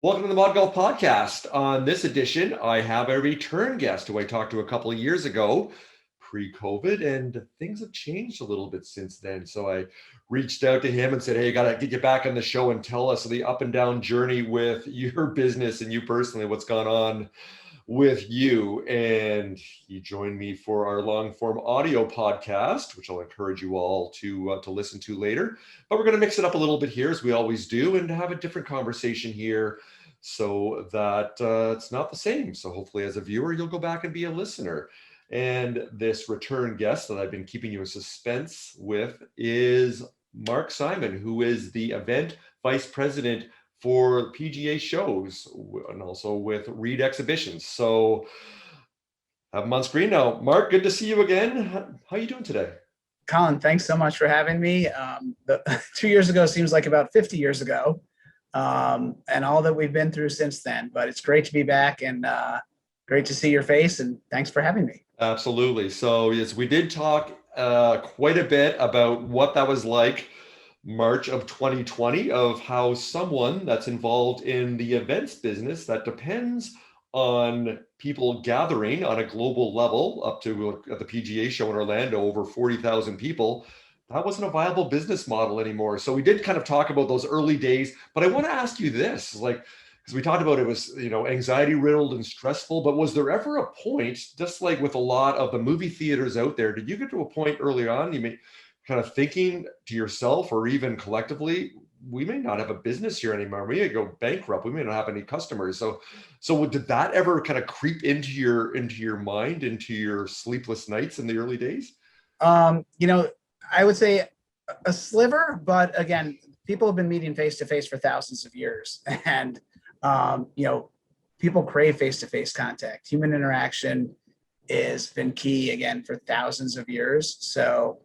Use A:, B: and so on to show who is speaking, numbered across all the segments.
A: Welcome to the ModGolf podcast. On this edition, I have a return guest who I talked to a couple of years ago, pre-COVID, and things have changed a little bit since then. So I reached out to him and said, hey, I got to get you back on the show and tell us the up and down journey with your business and you personally, what's gone on with you. And he joined me for our long form audio podcast, which I'll encourage you all to listen to later. But we're going to mix it up a little bit here, as we always do, and have a different conversation here so that it's not the same. So hopefully as a viewer, you'll go back and be a listener. And this return guest that I've been keeping you in suspense with is Marc Simon, who is the event vice president for PGA shows and also with Reed Exhibitions. So have him on screen now. Marc, good to see you again. How are you doing today?
B: Colin, thanks so much for having me. 2 years ago seems like about 50 years ago, and all that we've been through since then. But it's great to be back and great to see your face, and thanks for having me.
A: Absolutely. So yes, we did talk quite a bit about what that was like March of 2020, of how someone that's involved in the events business that depends on people gathering on a global level, up to at the PGA Show in Orlando, over 40,000 people, that wasn't a viable business model anymore. So we did kind of talk about those early days, but I want to ask you this, like, because we talked about it was, anxiety riddled and stressful, but was there ever a point, just like with a lot of the movie theaters out there, did you get to a point early on, you may kind of thinking to yourself or even collectively, we may not have a business here anymore. We may go bankrupt. We may not have any customers. So did that ever kind of creep into your mind, into your sleepless nights in the early days?
B: I would say a sliver, but again, people have been meeting face to face for thousands of years, and people crave face to face contact. Human interaction has been key again for thousands of years. So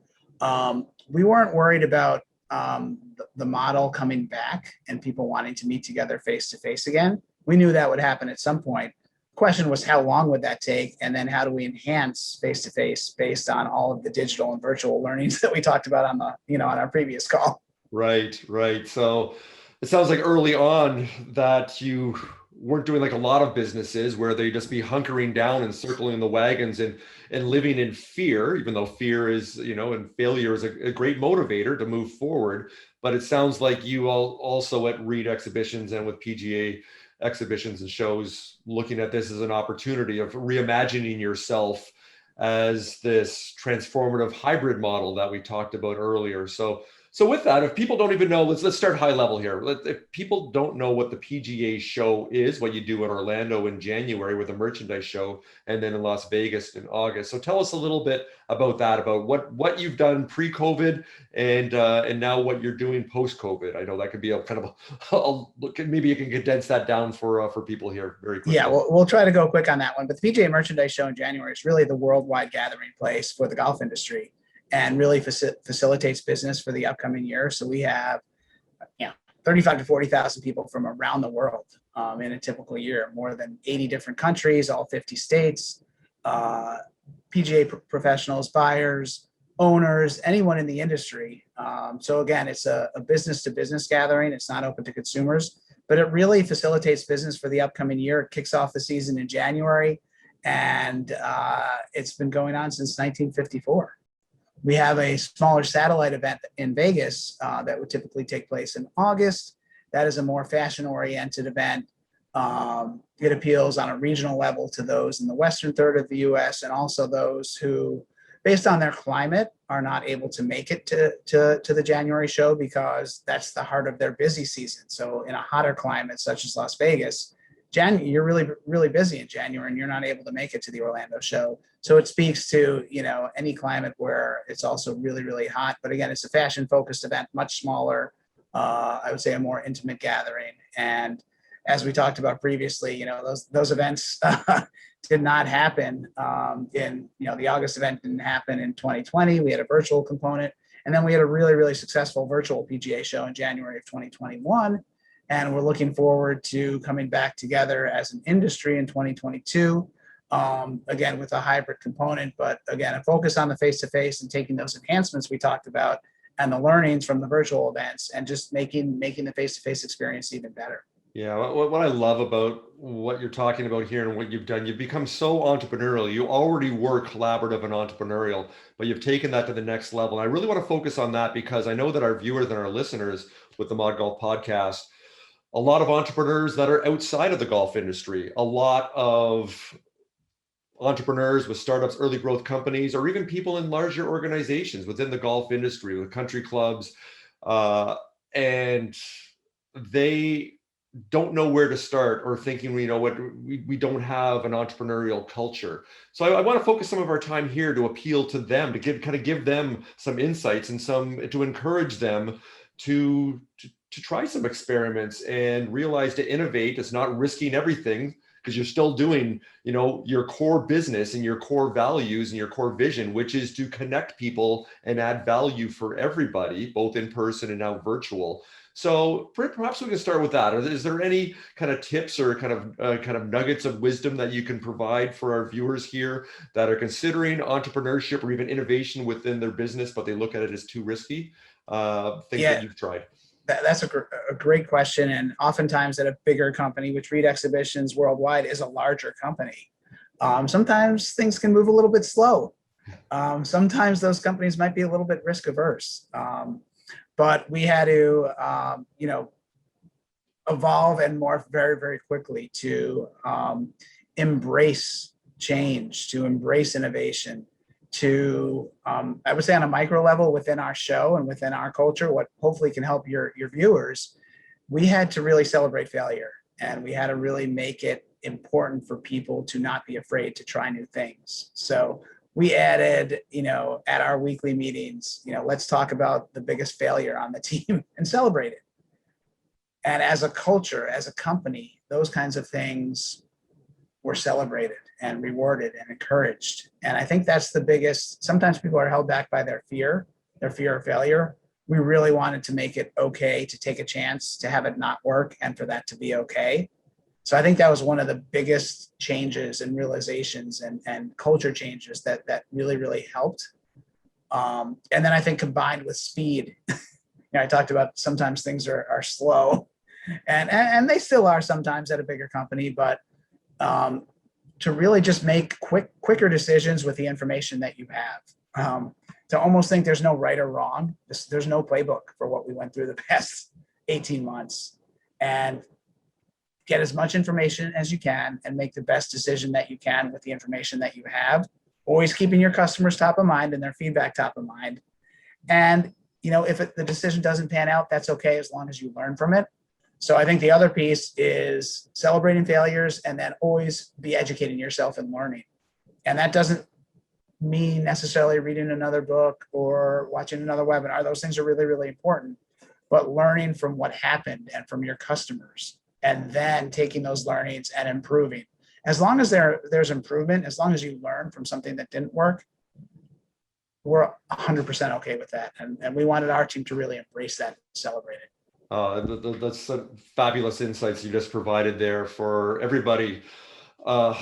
B: we weren't worried about the model coming back and people wanting to meet together face to face again. We knew that would happen at some point. The question was, how long would that take? And then how do we enhance face to face based on all of the digital and virtual learnings that we talked about on on our previous call?
A: Right. So it sounds like early on that you weren't doing like a lot of businesses where they just be hunkering down and circling the wagons and living in fear, even though fear is, and failure is a great motivator to move forward. But it sounds like you all also at Reed Exhibitions and with PGA Exhibitions and shows, looking at this as an opportunity of reimagining yourself as this transformative hybrid model that we talked about earlier. So with that, if people don't even know, let's start high level here. If people don't know what the PGA Show is, what you do in Orlando in January with a merchandise show, and then in Las Vegas in August. So tell us a little bit about that, about what you've done pre-COVID and now what you're doing post-COVID. I know that could be a kind of maybe you can condense that down for people here very quickly.
B: Yeah, we'll try to go quick on that one. But the PGA Merchandise Show in January is really the worldwide gathering place for the golf industry, and really facilitates business for the upcoming year. So we have 35 to 40,000 people from around the world in a typical year, more than 80 different countries, all 50 states, PGA professionals, buyers, owners, anyone in the industry. So again, it's a business to business gathering. It's not open to consumers, but it really facilitates business for the upcoming year. It kicks off the season in January, and it's been going on since 1954. We have a smaller satellite event in Vegas that would typically take place in August. That is a more fashion-oriented event. It appeals on a regional level to those in the western third of the U.S. and also those who, based on their climate, are not able to make it to the January show because that's the heart of their busy season. So in a hotter climate such as Las Vegas, you're really, really busy in January and you're not able to make it to the Orlando show. So it speaks to, any climate where it's also really, really hot. But again, it's a fashion focused event, much smaller, I would say a more intimate gathering. And as we talked about previously, those events did not happen the August event didn't happen in 2020. We had a virtual component. And then we had a really, really successful virtual PGA show in January of 2021. And we're looking forward to coming back together as an industry in 2022, again, with a hybrid component, but again, a focus on the face-to-face and taking those enhancements we talked about and the learnings from the virtual events and just making the face-to-face experience even better.
A: Yeah, what I love about what you're talking about here and what you've done, you've become so entrepreneurial. You already were collaborative and entrepreneurial, but you've taken that to the next level. And I really want to focus on that because I know that our viewers and our listeners with the ModGolf podcast, a lot of entrepreneurs that are outside of the golf industry, a lot of entrepreneurs with startups, early growth companies, or even people in larger organizations within the golf industry with country clubs. Uh, and they don't know where to start or thinking, you know what, we don't have an entrepreneurial culture. So I want to focus some of our time here to appeal to them, to give them some insights and some to encourage them to try some experiments and realize to innovate is not risking everything because you're still doing, you know, your core business and your core values and your core vision, which is to connect people and add value for everybody, both in person and now virtual. So perhaps we can start with that. Is there any kind of tips or kind of nuggets of wisdom that you can provide for our viewers here that are considering entrepreneurship or even innovation within their business, but they look at it as too risky? Things that
B: Yeah,
A: you've tried.
B: that's a great question. And oftentimes at a bigger company, which Reed Exhibitions worldwide is a larger company, sometimes things can move a little bit slow. Sometimes those companies might be a little bit risk averse. But we had to, evolve and morph very, very quickly to embrace change, to embrace innovation, to, I would say on a micro level within our show and within our culture, what hopefully can help your viewers, we had to really celebrate failure and we had to really make it important for people to not be afraid to try new things. So we added, at our weekly meetings, let's talk about the biggest failure on the team and celebrate it. And as a culture, as a company, those kinds of things were celebrated and rewarded and encouraged. And I think that's the biggest. Sometimes people are held back by their fear of failure. We really wanted to make it okay to take a chance, to have it not work, and for that to be okay. So I think that was one of the biggest changes and realizations and culture changes that really, really helped. And then I think combined with speed, I talked about sometimes things are slow, and they still are sometimes at a bigger company, but to really just make quicker decisions with the information that you have. To almost think there's no right or wrong. There's no playbook for what we went through the past 18 months, and get as much information as you can and make the best decision that you can with the information that you have. Always keeping your customers top of mind and their feedback top of mind. And if the decision doesn't pan out, that's okay as long as you learn from it. So I think the other piece is celebrating failures and then always be educating yourself and learning. And that doesn't mean necessarily reading another book or watching another webinar. Those things are really, really important. But learning from what happened and from your customers, and then taking those learnings and improving. As long as there's improvement, as long as you learn from something that didn't work, we're 100% okay with that. And we wanted our team to really embrace that and celebrate it.
A: That's some fabulous insights you just provided there for everybody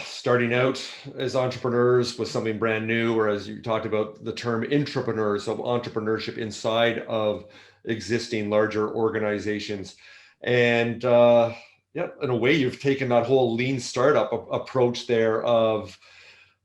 A: starting out as entrepreneurs with something brand new, or as you talked about the term intrapreneurs, so entrepreneurship inside of existing larger organizations. And yeah, in a way, you've taken that whole lean startup approach there of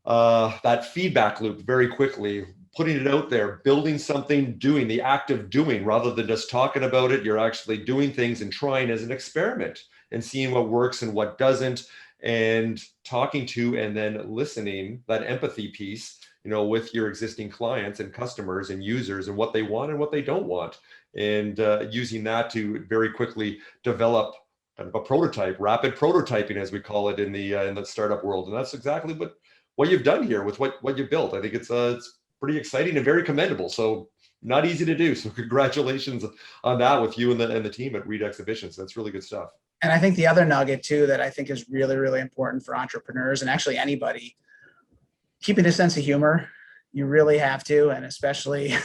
A: that feedback loop very quickly, putting it out there, building something, doing the act of doing rather than just talking about it. You're actually doing things and trying as an experiment and seeing what works and what doesn't, and talking to and then listening, that empathy piece, with your existing clients and customers and users and what they want and what they don't want, and using that to very quickly develop kind of a prototype, rapid prototyping, as we call it in the startup world. And that's exactly what you've done here with what you built. I think it's pretty exciting and very commendable. So not easy to do. So congratulations on that with you and the team at Reed Exhibitions. That's really good stuff.
B: And I think the other nugget too that I think is really, really important for entrepreneurs and actually anybody, keeping a sense of humor. You really have to, and especially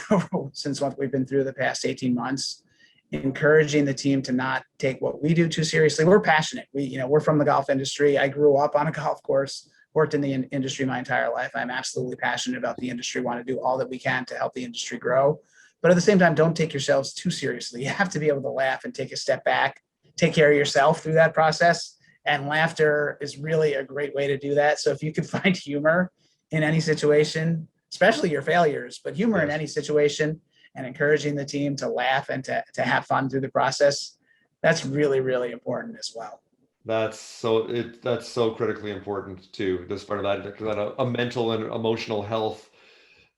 B: since what we've been through the past 18 months, encouraging the team to not take what we do too seriously. We're passionate. We're from the golf industry. I grew up on a golf course, worked in the industry my entire life. I'm absolutely passionate about the industry, want to do all that we can to help the industry grow. But at the same time, don't take yourselves too seriously. You have to be able to laugh and take a step back take care of yourself through that process. And laughter is really a great way to do that. So if you can find humor in any situation, especially your failures, but humor in any situation, and encouraging the team to laugh and to have fun through the process, that's really, really important as well.
A: That's so critically important too. This part of that a mental and emotional health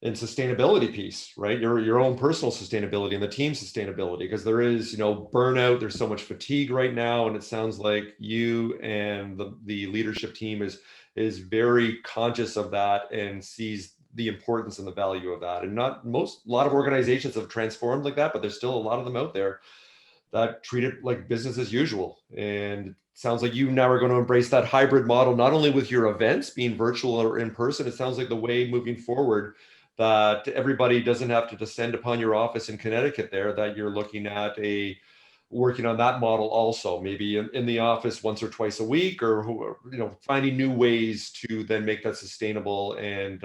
A: and sustainability piece, right? Your own personal sustainability and the team sustainability, because there is, burnout. There's so much fatigue right now, and it sounds like you and the leadership team is very conscious of that and sees the importance and the value of that. And a lot of organizations have transformed like that, but there's still a lot of them out there that treat it like business as usual. And it sounds like you now are going to embrace that hybrid model, not only with your events being virtual or in person. It sounds like the way moving forward that everybody doesn't have to descend upon your office in Connecticut there, that you're looking at working on that model also, maybe in the office once or twice a week, or finding new ways to then make that sustainable and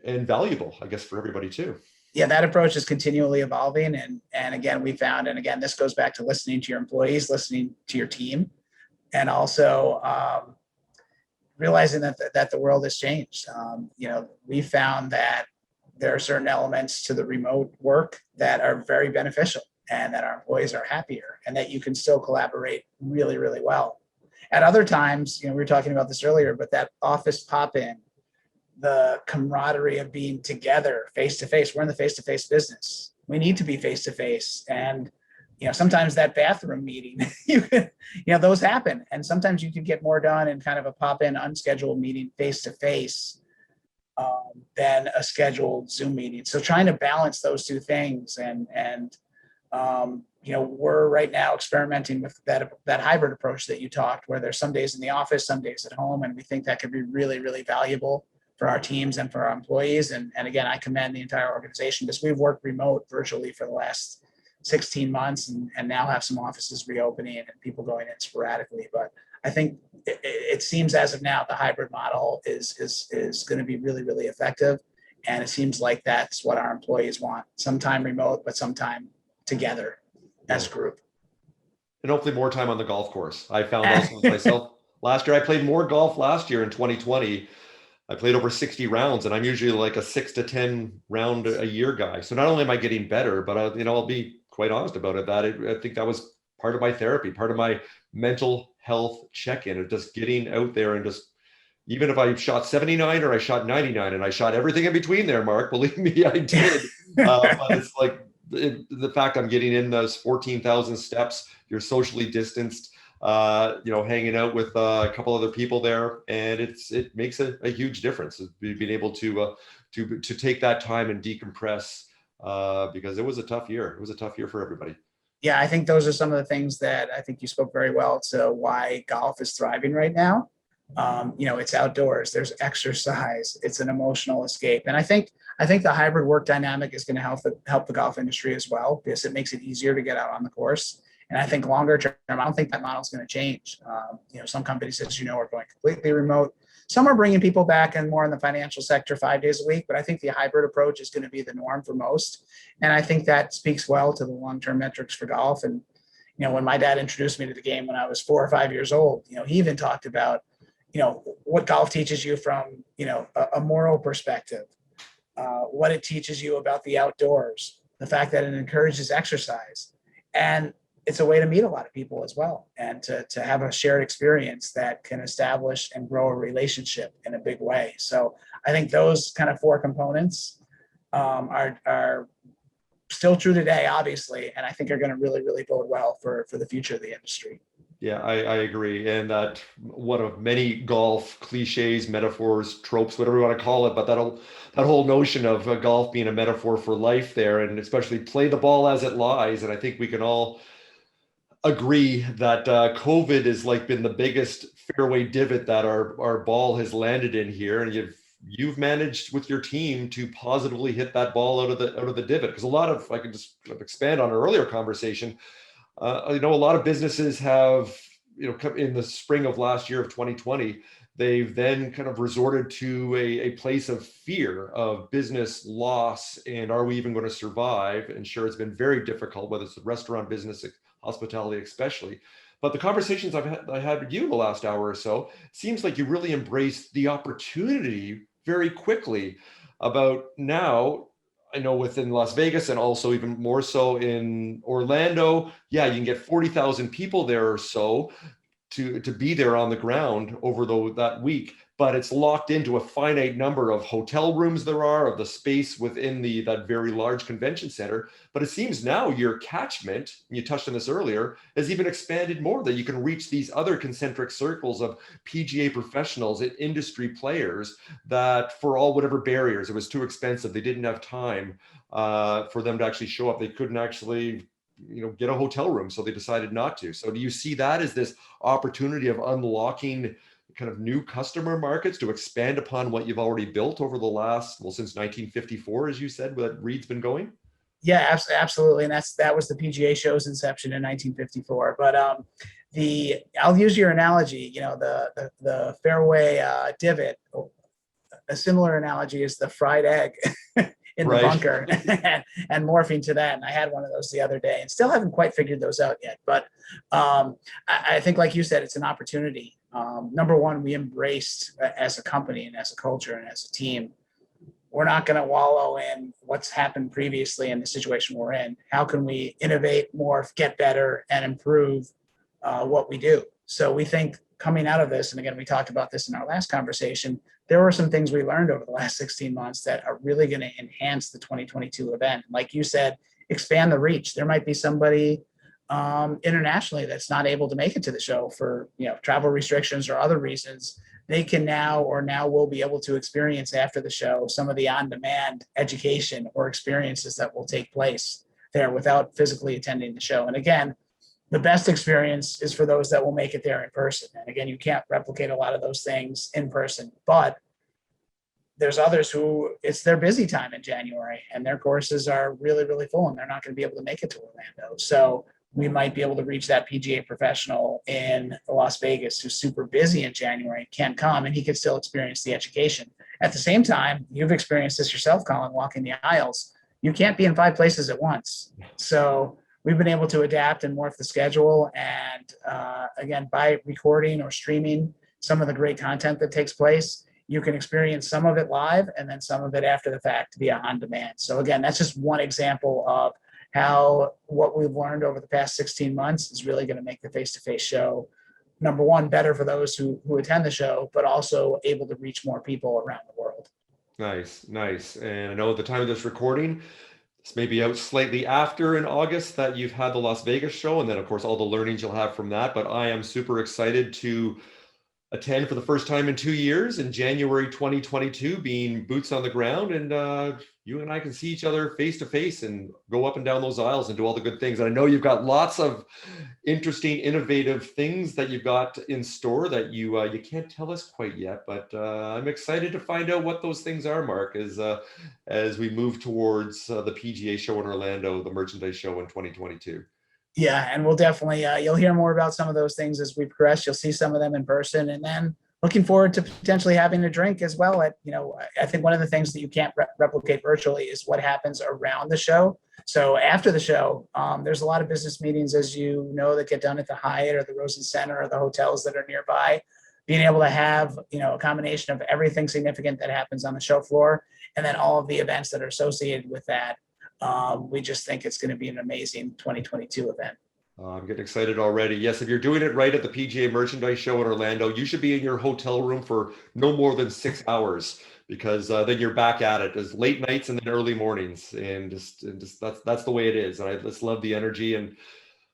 A: valuable, I guess, for everybody too.
B: Yeah, that approach is continually evolving. And again, we found, and again, this goes back to listening to your employees, listening to your team, and also realizing that the world has changed. We found that there are certain elements to the remote work that are very beneficial, and that our employees are happier, and that you can still collaborate really, really well. At other times, we were talking about this earlier, but that office pop-in, the camaraderie of being together face to face. We're in the face to face business. We need to be face to face. And sometimes that bathroom meeting, those happen. And sometimes you can get more done in kind of a pop-in unscheduled meeting face to face than a scheduled Zoom meeting. So trying to balance those two things, and we're right now experimenting with that hybrid approach that you talked, where there's some days in the office, some days at home, and we think that could be really, really valuable for our teams and for our employees. And again, I commend the entire organization, because we've worked remote virtually for the last 16 months and now have some offices reopening and people going in sporadically. But I think it seems as of now, the hybrid model is going to be really, really effective. And it seems like that's what our employees want: sometime remote, but sometime together as a group.
A: And hopefully more time on the golf course. I found also with myself last year, I played more golf last year in 2020. I played over 60 rounds, and I'm usually like a 6 to 10 round a year guy. So not only am I getting better, but I'll be quite honest about it, I think that was part of my therapy, part of my mental health check-in, of just getting out there and just, even if I shot 79 or I shot 99, and I shot everything in between there, Mark, believe me, I did. But it's like the fact I'm getting in those 14,000 steps, you're socially distanced, hanging out with a couple other people there, and it makes a huge difference. Being able to take that time and decompress, because it was a tough year. It was a tough year for everybody.
B: Yeah, I think those are some of the things that I think you spoke very well to why golf is thriving right now. It's outdoors, there's exercise, it's an emotional escape. And I think the hybrid work dynamic is going to help the golf industry as well, because it makes it easier to get out on the course. And I think longer term, I don't think that model is going to change. Some companies, as are going completely remote. Some are bringing people back and more in the financial sector 5 days a week, but I think the hybrid approach is going to be the norm for most. And I think that speaks well to the long-term metrics for golf. And, when my dad introduced me to the game when I was 4 or 5 years old, he even talked about, what golf teaches you from, a moral perspective, what it teaches you about the outdoors, the fact that it encourages exercise. And it's a way to meet a lot of people as well, and to have a shared experience that can establish and grow a relationship in a big way. So I think those kind of 4 components are still true today, obviously, and I think are going to really, really bode well for the future of the industry.
A: Yeah, I agree. And that one of many golf cliches, metaphors, tropes, whatever you want to call it, but that whole notion of golf being a metaphor for life there, and especially play the ball as it lies. And I think we can all agree that COVID has been the biggest fairway divot that our ball has landed in here, and you've managed with your team to positively hit that ball out of the divot. Because a lot of, I can just expand on our earlier conversation, a lot of businesses have, in the spring of last year of 2020, they've then kind of resorted to a place of fear of business loss and are we even going to survive? And sure, it's been very difficult, whether it's the restaurant business, hospitality especially. But the conversations I had with you the last hour or so, seems like you really embraced the opportunity very quickly about now. I know within Las Vegas and also even more so in Orlando, yeah, you can get 40,000 people there or so to be there on the ground over that week, but it's locked into a finite number of hotel rooms there are of the space within that very large convention center. But it seems now your catchment, you touched on this earlier, has even expanded more, that you can reach these other concentric circles of PGA professionals and industry players that for all whatever barriers, it was too expensive, they didn't have time for them to actually show up, they couldn't actually get a hotel room, so they decided not to. So do you see that as this opportunity of unlocking kind of new customer markets to expand upon what you've already built over the last, well, since 1954, as you said, that Reed's been going?
B: Yeah, absolutely. And that was the PGA Show's inception in 1954. But I'll use your analogy, the fairway divot. A similar analogy is the fried egg in the
A: Right.
B: bunker and morphing to that. And I had one of those the other day and still haven't quite figured those out yet. But I think, like you said, it's an opportunity. Number one, we embraced as a company and as a culture and as a team. We're not going to wallow in what's happened previously in the situation we're in. How can we innovate more, get better, and improve what we do? So we think coming out of this, and again, we talked about this in our last conversation, there were some things we learned over the last 16 months that are really going to enhance the 2022 event. Like you said, expand the reach. There might be somebody internationally that's not able to make it to the show for travel restrictions or other reasons. They can now will be able to experience after the show some of the on-demand education or experiences that will take place there without physically attending the show. And again, the best experience is for those that will make it there in person. And again, you can't replicate a lot of those things in person, but there's others who it's their busy time in January and their courses are really, really full and they're not going to be able to make it to Orlando. So we might be able to reach that PGA professional in Las Vegas who's super busy in January, can't come, and he can still experience the education. At the same time, you've experienced this yourself, Colin, walking the aisles. You can't be in 5 places at once. So we've been able to adapt and morph the schedule. And again, by recording or streaming some of the great content that takes place, you can experience some of it live and then some of it after the fact via on demand. So again, that's just one example of how what we've learned over the past 16 months is really going to make the face-to-face show, number one, better for those who attend the show, but also able to reach more people around the world.
A: Nice. And I know at the time of this recording, this may be out slightly after in August that you've had the Las Vegas show, and then of course all the learnings you'll have from that. But I am super excited to attend for the first time in 2 years in January 2022, being boots on the ground, and you and I can see each other face to face and go up and down those aisles and do all the good things. And I know you've got lots of interesting, innovative things that you've got in store that you can't tell us quite yet, but I'm excited to find out what those things are, Marc, as we move towards the PGA show in Orlando, the merchandise show in 2022.
B: Yeah, and we'll definitely, you'll hear more about some of those things as we progress. You'll see some of them in person, and then looking forward to potentially having a drink as well. I think one of the things that you can't replicate virtually is what happens around the show. So after the show, there's a lot of business meetings, as you know, that get done at the Hyatt or the Rosen Center or the hotels that are nearby. Being able to have, a combination of everything significant that happens on the show floor, and then all of the events that are associated with that. We just think it's going to be an amazing 2022 event.
A: I'm getting excited already. Yes, if you're doing it right at the PGA Merchandise Show in Orlando, you should be in your hotel room for no more than 6 hours, because then you're back at it. There's late nights and then early mornings, and just that's the way it is. And I just love the energy. And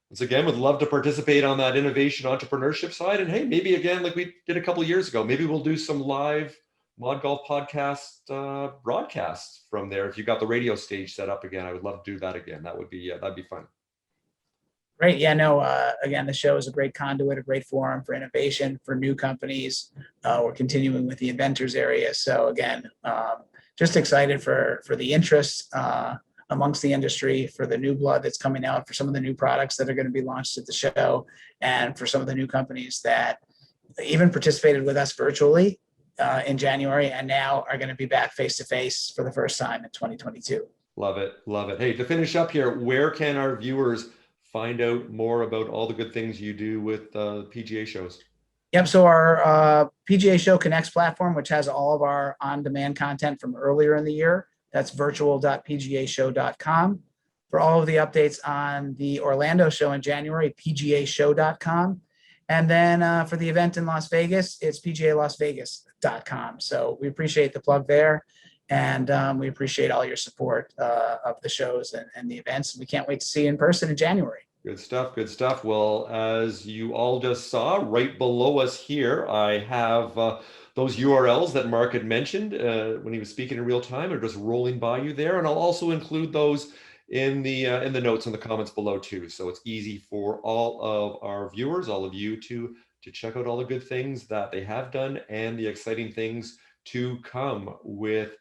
A: once again, would love to participate on that innovation entrepreneurship side. And hey, maybe again, like we did a couple of years ago, maybe we'll do some live ModGolf podcast broadcasts from there. If you got the radio stage set up again, I would love to do that again. That'd be fun.
B: Great. Yeah, no, again, the show is a great conduit, a great forum for innovation, for new companies. We're continuing with the inventors area. So again, just excited for the interest amongst the industry, for the new blood that's coming out, for some of the new products that are going to be launched at the show, and for some of the new companies that even participated with us virtually in January, and now are going to be back face to face for the first time in 2022.
A: Love it. Love it. Hey, to finish up here, where can our viewers find out more about all the good things you do with PGA shows?
B: Yep. So our PGA Show Connects platform, which has all of our on-demand content from earlier in the year, that's virtual.pgashow.com. For all of the updates on the Orlando show in January, pgashow.com. And then for the event in Las Vegas, it's pgalasvegas.com. So we appreciate the plug there. And we appreciate all your support of the shows and the events. We can't wait to see you in person in January.
A: Good stuff. Good stuff. Well, as you all just saw, right below us here, I have those URLs that Marc had mentioned when he was speaking in real time are just rolling by you there. And I'll also include those in the notes and the comments below too. So it's easy for all of our viewers, all of you to check out all the good things that they have done and the exciting things to come with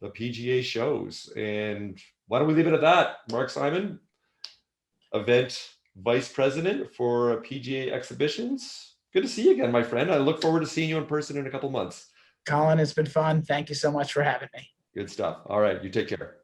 A: the PGA shows. And why don't we leave it at that? Marc Simon, event vice president for PGA Exhibitions. Good to see you again, my friend. I look forward to seeing you in person in a couple months.
B: Colin, it's been fun. Thank you so much for having me.
A: Good stuff. All right, you take care.